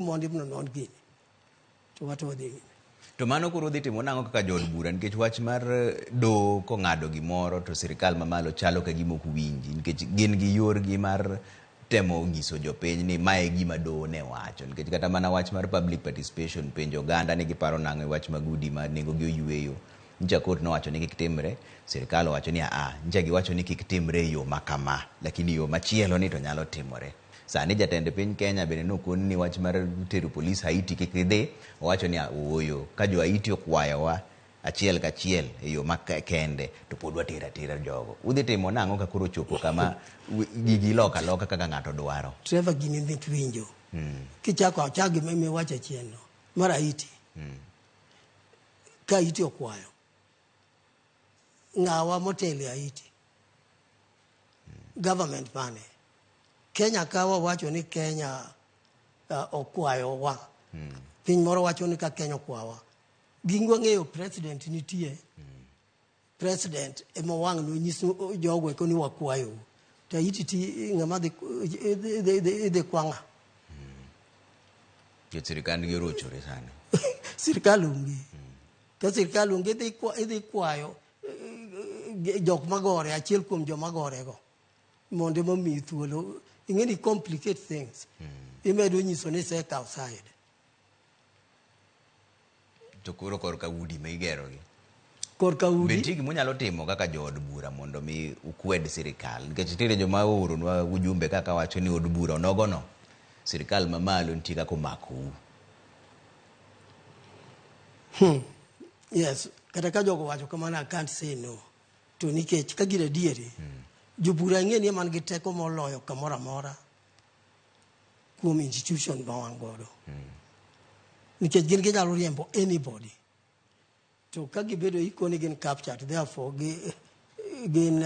mondo ibno non gini to wato dhi to mano kuro dhi timo nang'o kaka jod bura nikech wach mar do kong'ado gimoro to sirkal mamalo chalo ka gima ok winji nikech gin gi yorgi mar temo nyiso jopiny ni mae gima do ne wacho nikech kata mana wach mar public participation penjo oganda ni giparo nang'o wach magudi ma nengo gi oyweyo nja kot nowacho ni kik timre sirkal owacho ni nja giwacho ni kik timre yo makama lakini yo machielo ni to nyalo timore. Sani jatend piny Kenya bende nokon ni wach mar tero polis Haiti kik idhi owacho ni oyo ka jo Haiti okwayowa achiel kachiel e yo makende to pod watera jogo udhi timo nang'o ka koro chopo kama gigi loka kaka ng'ato dwaro. Trevor gini dhi twinjo kichako achagi mimi wacha chieno mar Haiti ka Haiti okwayo ng'awa motelo Haiti government mane Kenya kawa wacho ni Kenya okwayo wa piny moro wacho ni ka Kenya okwawa gingwa ng'eyo president nitie president ema wang' no nyiso jogo ko ni wakwayo to Haiti ti ng'ama dhi kwanga jo sirkal gi rochore sana sirkal onge ka sirkal onge dhi kwayo jok magore achiel kuom joma gore go mondo mami thuolo ingeni complicate things imedo nyiso ni set outside to koro korka udi ma igero gi korka udi benti gi munyalo timo kaka jood bura mondo mi ukwed sirkal nikech tire joma oronwa ujumbe kaka wacho ni od bura onogono sirkal mamalo nitie kaka omako yes kata ka jogo wacho kamano I can't say no to nikech ka gire diere jobura ng'eni man gi teko moloyo kamoro amora kuom institution ma wan godo nikech gin ginyalo riembo anybody to ka gibedo ikoni gin captured therefore gin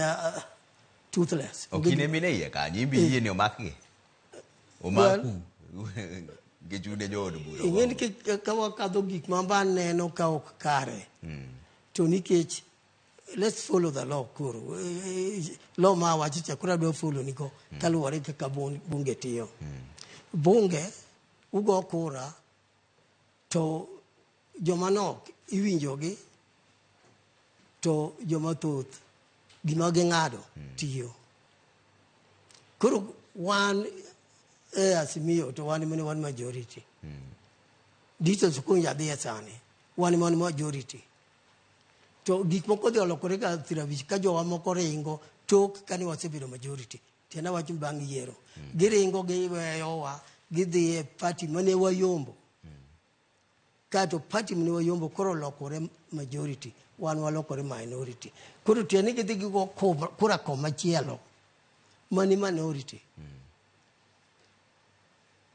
toothless okine mine iye kanyo imbi yie ni omakgi omaku gichude jood bura ing'eni ka wakadho gik ma neno ka ok kare to nikech let's follow the law koro law ma wacho chakura do follow niko kaluwore kaka bunge tiyo bunge ugo kura to joma nok iwinjogi to joma thoth gima ging'ado tiyo koro wan Asimio to wan mane wan majority dito sukunya dhie sani wan mane majority to gik moko dhi olokore ka thiravich ka jowa moko ringo tok kani wasebedo majority tena wacho bang' yiero giringo giweyowa gidhi e party mane wayombo kato party mane wayombo koro lokore majority wan walokore minority koro tieni gidhi gigo kura komachielo mani minority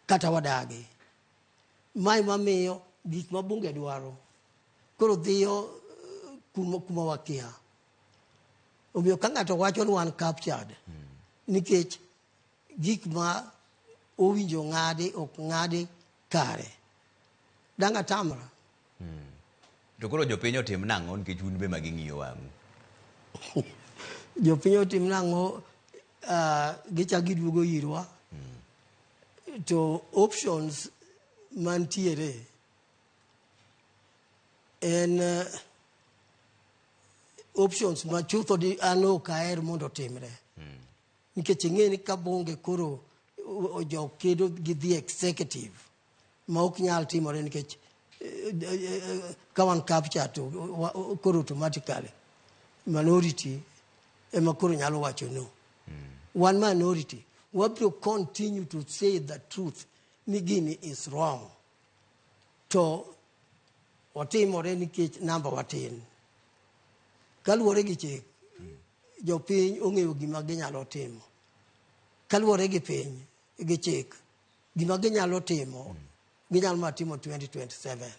kata wadagi mai mamiyo gik mabunge dwaro koro dhiyo kuma wakia omiyo ka ng'ato wacho ni wan captured nikech gik ma owinjo ng'adi ok ng'adi kare danga tamra to koro jopiny otim nang'o nikech un be maging'iyo wang'u jopiny otim nang'o gichak giduogo irwa to options mantiere en options ma chutho di ano kaer mondo timre nikech ing'eni ka bunge koro jo kedo gi the executive ma ok nyal timore nikech ka wan capture to koro automatically minority ema koro nyalo wacho no one minority we have to continue to say the truth ni gini is wrong to otimore nikech namba watin kaluwore gi chik jopiny ong'eyo gima ginyalo timo kaluwore gi piny gi chik gima ginyalo timo ginyalo matimo 2027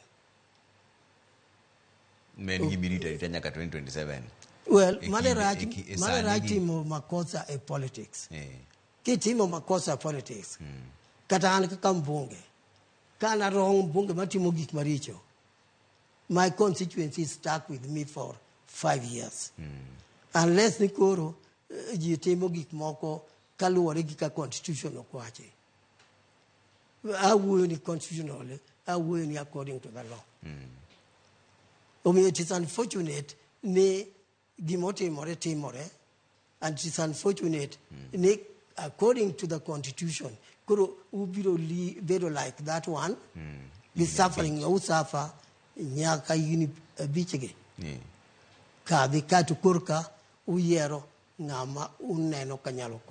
men gibirita nyaka 2027 well mane rach timo makosa e politics kitimo makosa politics kata an kaka mbunge kana wrong mbunge matimo gik maricho my constituency stuck with me for 5 years unless nikoro ji timo gik moko kaluwore gi ka constitution okwache awuoyo ni constitutionally, awuoyo ni according to the law. It is unfortunate ni timore, and it is unfortunate ni according to the constitution, kuro ubiro very like that one, be suffering, you suffer, nyaka yuni bichege. Ka di katu kurka uyero ngama uneno kanyalo